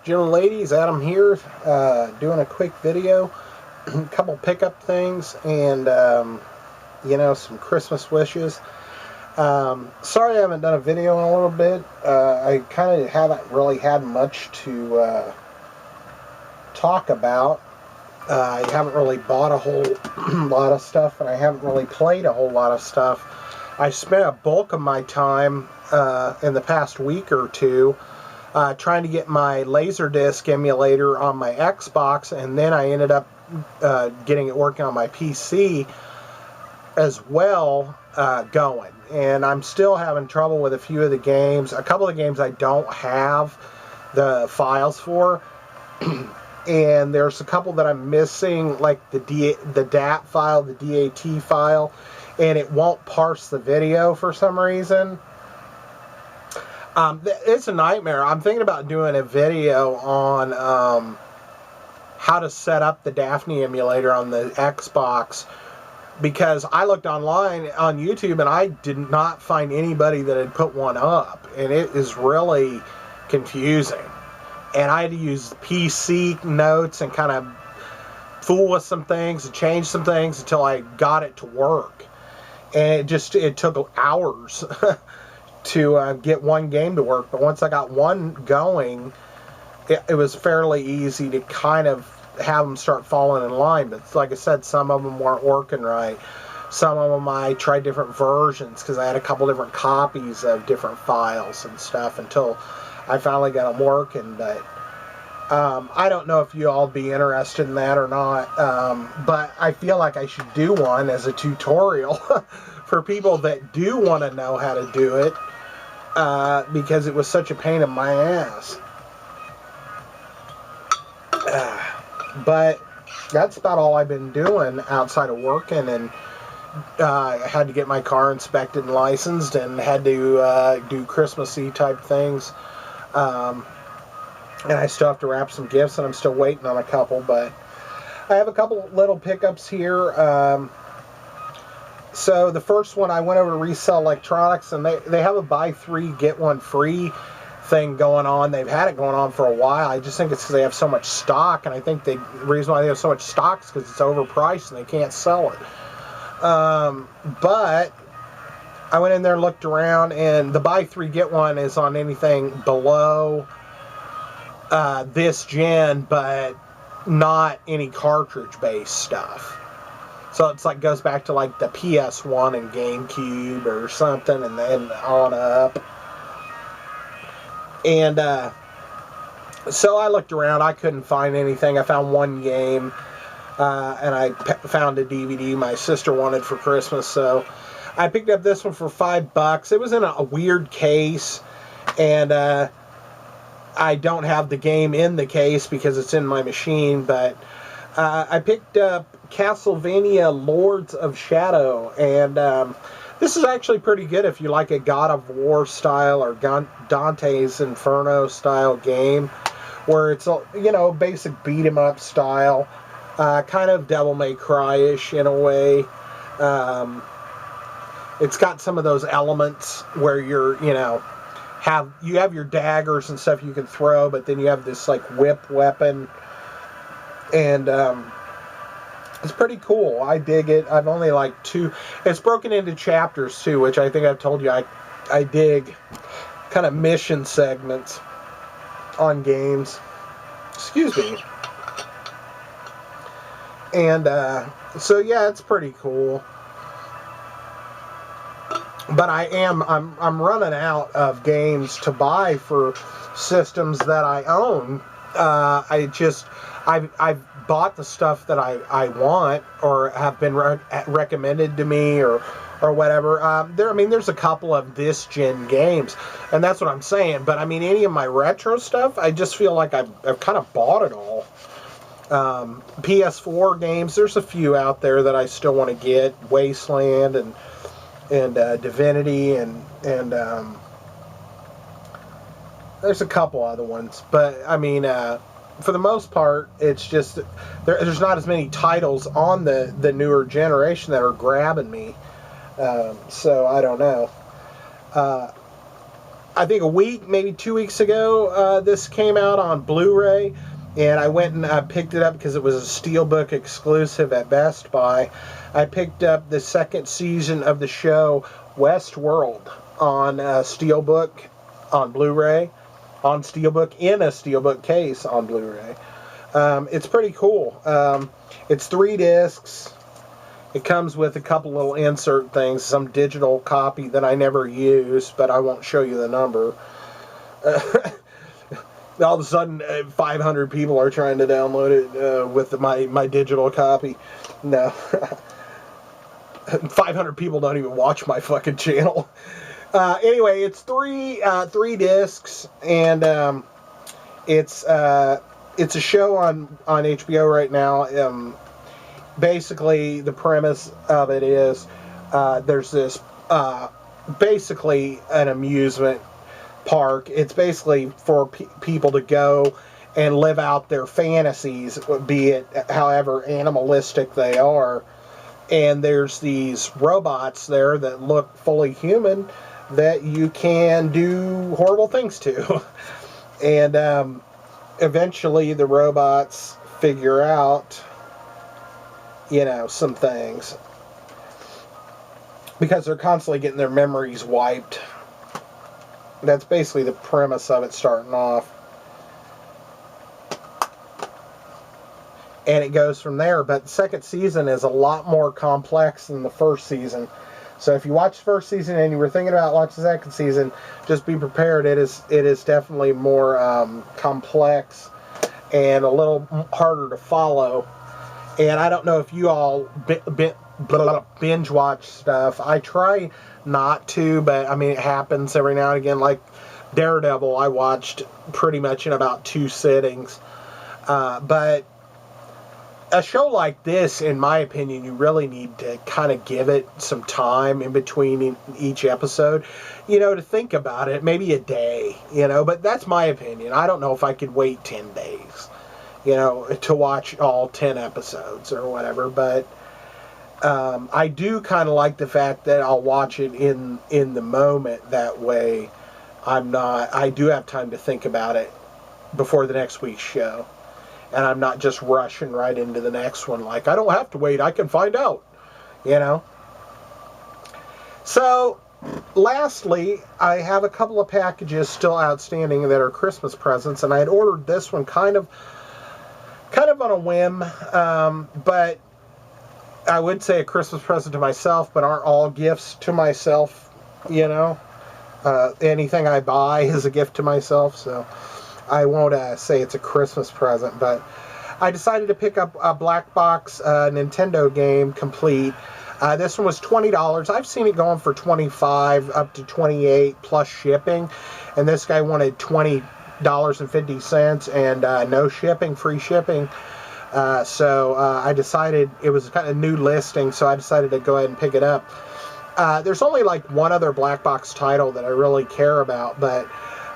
Gentle ladies, Adam here, doing a quick video, a couple pickup things, and, some Christmas wishes. Sorry I haven't done a video in a little bit. I kind of haven't really had much to talk about. I haven't really bought a whole lot of stuff, and I haven't really played a whole lot of stuff. I spent a bulk of my time in the past week or two trying to get my Laserdisc emulator on my Xbox, and then I ended up getting it working on my PC as well going. And I'm still having trouble with a few of the games. A couple of games I don't have the files for. And there's a couple that I'm missing, like the DAT file, the DAT file, and it won't parse the video for some reason. It's a nightmare. I'm thinking about doing a video on how to set up the Daphne emulator on the Xbox, because I looked online on YouTube and I did not find anybody that had put one up, and it is really confusing. And I had to use PC notes and kind of fool with some things and change some things until I got it to work. And it took hours to get one game to work. But once I got one going, it was fairly easy to kind of have them start falling in line. But like I said, some of them weren't working right. Some of them I tried different versions because I had a couple different copies of different files and stuff until I finally got them working. But I don't know if you all be interested in that or not, but I feel like I should do one as a tutorial for people that do want to know how to do it, because it was such a pain in my ass. But that's about all I've been doing outside of working, and I had to get my car inspected and licensed, and had to do Christmassy type things. And I still have to wrap some gifts, and I'm still waiting on a couple, but I have a couple little pickups here. So the first one, I went over to Resale Electronics, and they have a buy three, get one free thing going on. They've had it going on for a while. I just think it's because they have so much stock, and I think the reason why they have so much stock is because it's overpriced and they can't sell it. But I went in there and looked around, and the buy three, get one is on anything below this gen, but not any cartridge-based stuff. So it's like goes back to like the PS1 and GameCube or something, and then on up. And so I looked around. I couldn't find anything. I found one game, and I found a DVD my sister wanted for Christmas. So I picked up this one for $5. It was in a weird case, and I don't have the game in the case because it's in my machine, but I picked up Castlevania Lords of Shadow, and this is actually pretty good if you like a God of War style or Dante's Inferno style game, where it's a basic beat 'em up style, kind of Devil May Cry-ish in a way. It's got some of those elements where you're you have your daggers and stuff you can throw, but then you have this like whip weapon, and it's pretty cool. I dig it. I've only like it's broken into chapters too, which I think I've told you I dig kind of mission segments on games. Excuse me. And so yeah, it's pretty cool. But I'm running out of games to buy for systems that I own. I've bought the stuff that I want or have been recommended to me or whatever. There's a couple of this gen games, and that's what I'm saying. But I mean, any of my retro stuff, I just feel like I've kind of bought it all. PS4 games, there's a few out there that I still want to get. Wasteland and Divinity and there's a couple other ones, but I mean for the most part it's just there's not as many titles on the newer generation that are grabbing me, so I don't know. I think a week, maybe 2 weeks ago, this came out on Blu-ray, and I went and picked it up because it was a Steelbook exclusive at Best Buy. I picked up the second season of the show Westworld on Steelbook on Blu-ray, on Steelbook, in a Steelbook case on Blu-ray. It's pretty cool. It's 3 discs. It comes with a couple little insert things, some digital copy that I never use, but I won't show you the number. All of a sudden, 500 people are trying to download it with my digital copy. No. 500 people don't even watch my fucking channel. Anyway, it's three discs, and it's a show on HBO right now. Basically, the premise of it is there's this basically an amusement park. It's basically for people to go and live out their fantasies, be it however animalistic they are. And there's these robots there that look fully human that you can do horrible things to. And eventually the robots figure out, you know, some things. Because they're constantly getting their memories wiped. That's basically the premise of it starting off. And it goes from there. But the second season is a lot more complex than the first season. So if you watch the first season and you were thinking about watching the second season, just be prepared. It is definitely more complex and a little harder to follow. And I don't know if you all binge watch stuff. I try not to, but I mean, it happens every now and again. Like Daredevil, I watched pretty much in about 2 sittings. But a show like this, in my opinion, you really need to kind of give it some time in between each episode, you know, to think about it. Maybe a day, you know, but that's my opinion. I don't know if I could wait 10 days, you know, to watch all 10 episodes or whatever, but I do kind of like the fact that I'll watch it in the moment. That way I do have time to think about it before the next week's show. And I'm not just rushing right into the next one. Like, I don't have to wait. I can find out, you know. So, lastly, I have a couple of packages still outstanding that are Christmas presents. And I had ordered this one kind of on a whim. But I would say a Christmas present to myself, but aren't all gifts to myself, you know. Anything I buy is a gift to myself, so I won't say it's a Christmas present, but I decided to pick up a black box Nintendo game complete. This one was $20. I've seen it going for $25 up to $28 plus shipping, and this guy wanted $20.50 and no shipping, free shipping. So I decided it was kind of new listing, so I decided to go ahead and pick it up. There's only like one other black box title that I really care about, but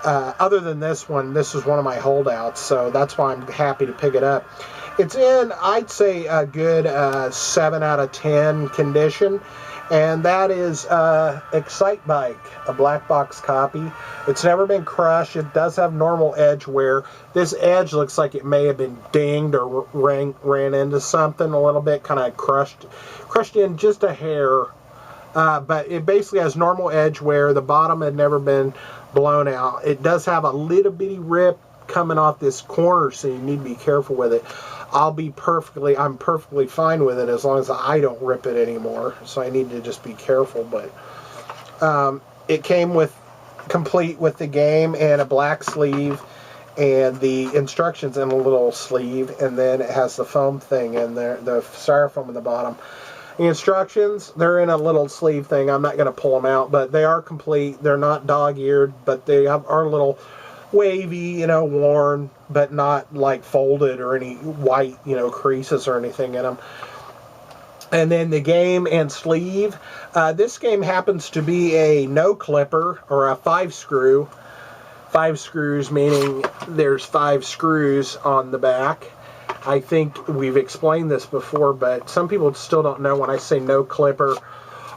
other than this one, this is one of my holdouts, so that's why I'm happy to pick it up. It's in, I'd say, a good 7 out of 10 condition, and that is Excitebike, a black box copy. It's never been crushed. It does have normal edge wear. This edge looks like it may have been dinged or ran into something a little bit, kind of crushed in just a hair. But it basically has normal edge wear. The bottom had never been blown out. It does have a little bitty rip coming off this corner, so you need to be careful with it. I'm perfectly fine with it as long as I don't rip it anymore. So I need to just be careful. But it came complete with the game and a black sleeve, and the instructions in a little sleeve, and then it has the foam thing in there, the styrofoam in the bottom. The instructions, they're in a little sleeve thing. I'm not going to pull them out, but they are complete. They're not dog-eared, but they are a little wavy, you know, worn, but not like folded or any white, you know, creases or anything in them. And then the game and sleeve. This game happens to be a no-clipper or a 5-screw. 5 screws meaning there's 5 screws on the back. I think we've explained this before, but some people still don't know when I say no clipper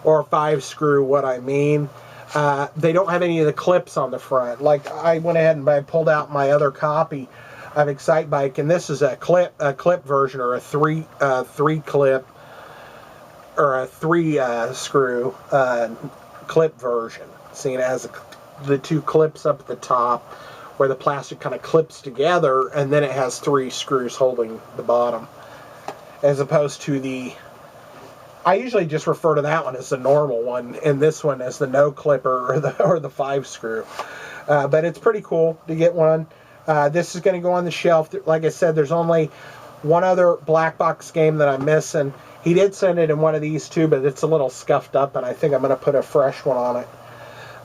or 5 screw what I mean. they don't have any of the clips on the front. Like, I went ahead and I pulled out my other copy of Excitebike, and this is a clip version, or a three clip, or a three screw clip version. See, it has the two clips up at the top where the plastic kind of clips together, and then it has 3 screws holding the bottom, as opposed to the, I usually just refer to that one as the normal one, and this one as the no clipper, or the 5 screw. But it's pretty cool to get one. This is going to go on the shelf. Like I said, there's only one other black box game that I'm missing. He did send it in one of these too, but it's a little scuffed up, and I think I'm going to put a fresh one on it.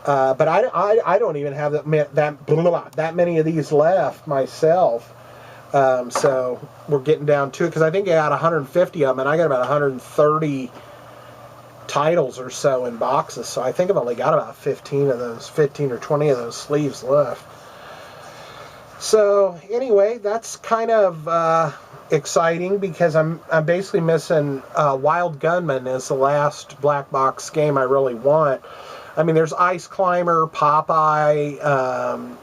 But I don't even have that many of these left myself. So we're getting down to it, because I think I got 150 of them, and I got about 130 titles or so in boxes. So I think I've only got about 15 or 20 of those sleeves left. So anyway, that's kind of exciting, because I'm basically missing Wild Gunman as the last black box game I really want. I mean, there's Ice Climber, Popeye,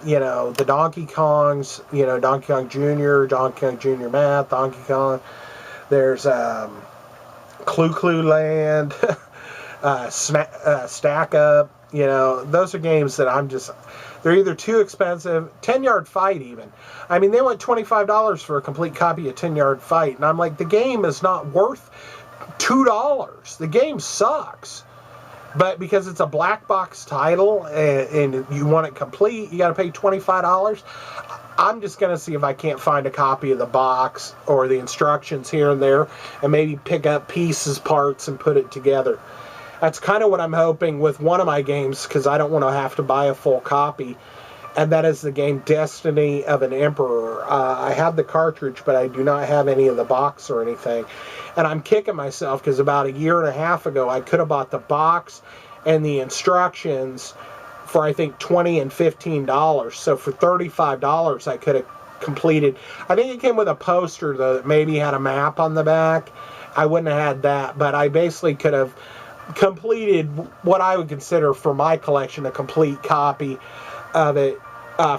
you know, the Donkey Kongs, you know, Donkey Kong Jr., Donkey Kong Jr. Math, Donkey Kong. There's Clue Land, Stack Up. You know, those are games that they're either too expensive. 10-Yard Fight, even. I mean, they want $25 for a complete copy of 10-Yard Fight. And I'm like, the game is not worth $2. The game sucks. But because it's a black box title and you want it complete, you got to pay $25. I'm just going to see if I can't find a copy of the box or the instructions here and there, and maybe pick up pieces, parts, and put it together. That's kind of what I'm hoping with one of my games, because I don't want to have to buy a full copy, and that is the game Destiny of an Emperor. I have the cartridge, but I do not have any of the box or anything. And I'm kicking myself, because about 1.5 years ago, I could have bought the box and the instructions for, I think, $20 and $15. So for $35, I could have completed. I think it came with a poster, though, that maybe had a map on the back. I wouldn't have had that, but I basically could have completed what I would consider, for my collection, a complete copy of it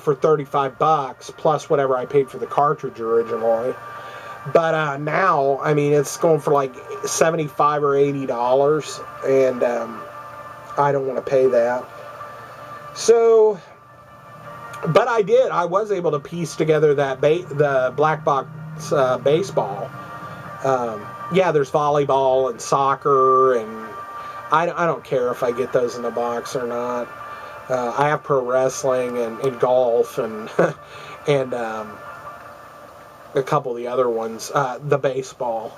for $35, plus whatever I paid for the cartridge originally. But now, I mean, it's going for like $75 or $80, and I don't want to pay that. So, but I was able to piece together that the black box baseball. Yeah, there's volleyball and soccer, and I don't care if I get those in the box or not. I have pro wrestling and golf and and a couple of the other ones, the baseball.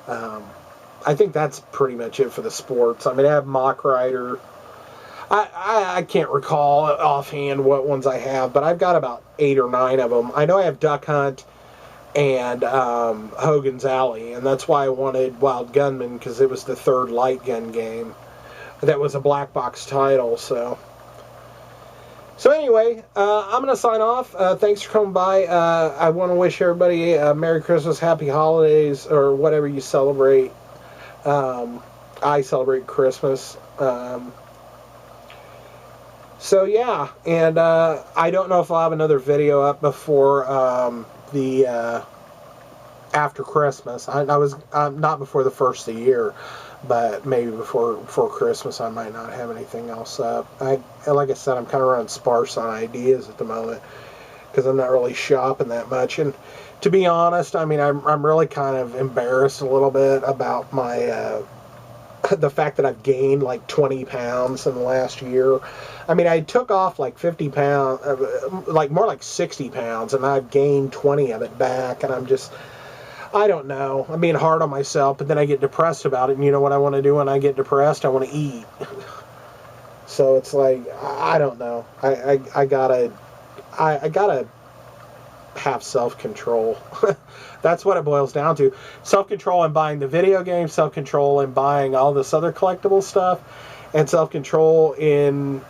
I think that's pretty much it for the sports. I mean, I have Mock Rider. I can't recall offhand what ones I have, but I've got about 8 or 9 of them. I know I have Duck Hunt and Hogan's Alley, and that's why I wanted Wild Gunman, because it was the 3rd light gun game. That was a black box title, so anyway, I'm going to sign off. Thanks for coming by. I want to wish everybody a Merry Christmas, Happy Holidays, or whatever you celebrate. I celebrate Christmas. So yeah, and I don't know if I'll have another video up before after Christmas. I was not before the first of the year, but maybe before Christmas I might not have anything else up. Like I said, I'm kind of running sparse on ideas at the moment, because I'm not really shopping that much. And to be honest, I mean, I'm really kind of embarrassed a little bit about my the fact that I've gained like 20 pounds in the last year. I mean, I took off like 50 pounds, like more like 60 pounds, and I've gained 20 of it back, and I don't know. I'm being hard on myself, but then I get depressed about it, and you know what I want to do when I get depressed? I want to eat. So it's like, I don't know. I gotta have self-control. That's what it boils down to. Self-control in buying the video game, self-control in buying all this other collectible stuff, and self-control in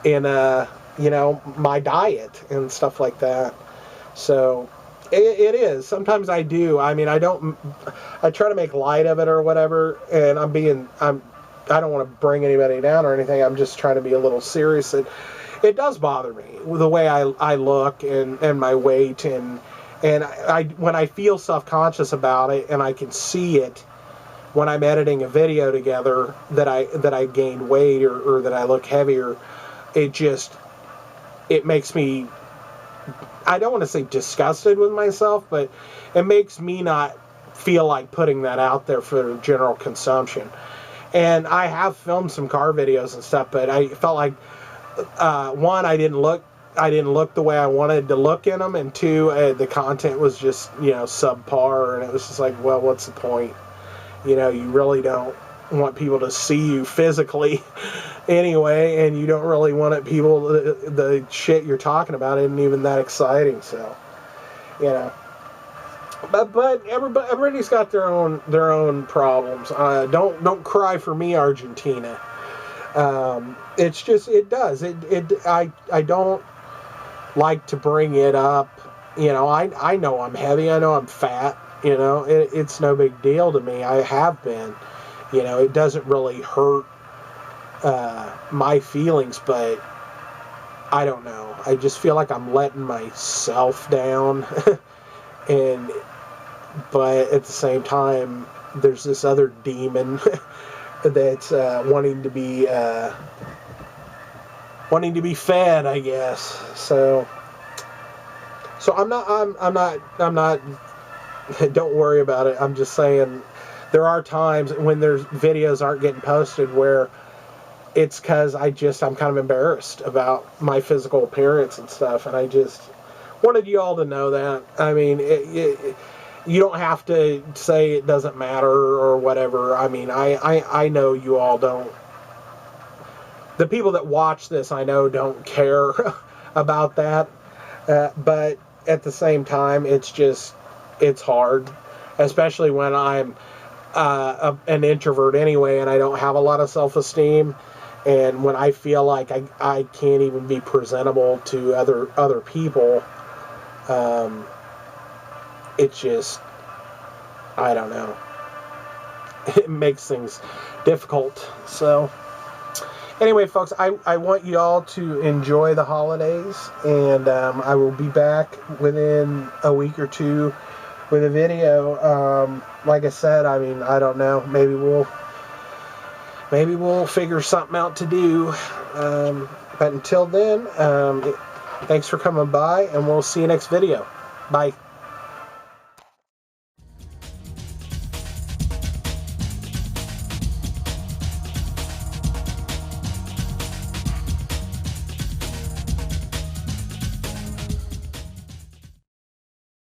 you know, my diet and stuff like that. So it is. Sometimes I do. I mean, I try to make light of it or whatever, and I'm I don't want to bring anybody down or anything. I'm just trying to be a little serious. It does bother me the way I look and my weight and I when I feel self-conscious about it and I can see it when I'm editing a video together that I gained weight or that I look heavier, it makes me, I don't want to say disgusted with myself, but it makes me not feel like putting that out there for general consumption. And I have filmed some car videos and stuff, but I felt like one, I didn't look the way I wanted to look in them, and two, the content was just, subpar, and it was just like, well, what's the point? You really don't want people to see you physically anyway, and you don't really want the shit you're talking about isn't even that exciting, so, But everybody's got their own problems. Don't cry for me, Argentina. It's just, it does. I don't like to bring it up. I know I'm heavy. I know I'm fat. It's no big deal to me. I have been. It doesn't really hurt my feelings, but I don't know. I just feel like I'm letting myself down. But at the same time, there's this other demon that's wanting to be fed, I guess. So I'm not. Don't worry about it. I'm just saying, there are times when there's videos aren't getting posted where it's because I'm kind of embarrassed about my physical appearance and stuff, and I just wanted you all to know that. I mean, you don't have to say it doesn't matter or whatever. I mean, I know you all don't. The people that watch this, I know, don't care about that. But at the same time, it's hard, especially when I'm an introvert anyway, and I don't have a lot of self-esteem. And when I feel like I can't even be presentable to other people, it's just, I don't know. It makes things difficult. So, anyway, folks, I want you all to enjoy the holidays, and I will be back within a week or two with a video. Like I said, I mean, I don't know. Maybe we'll figure something out to do. But until then, thanks for coming by, and we'll see you next video. Bye.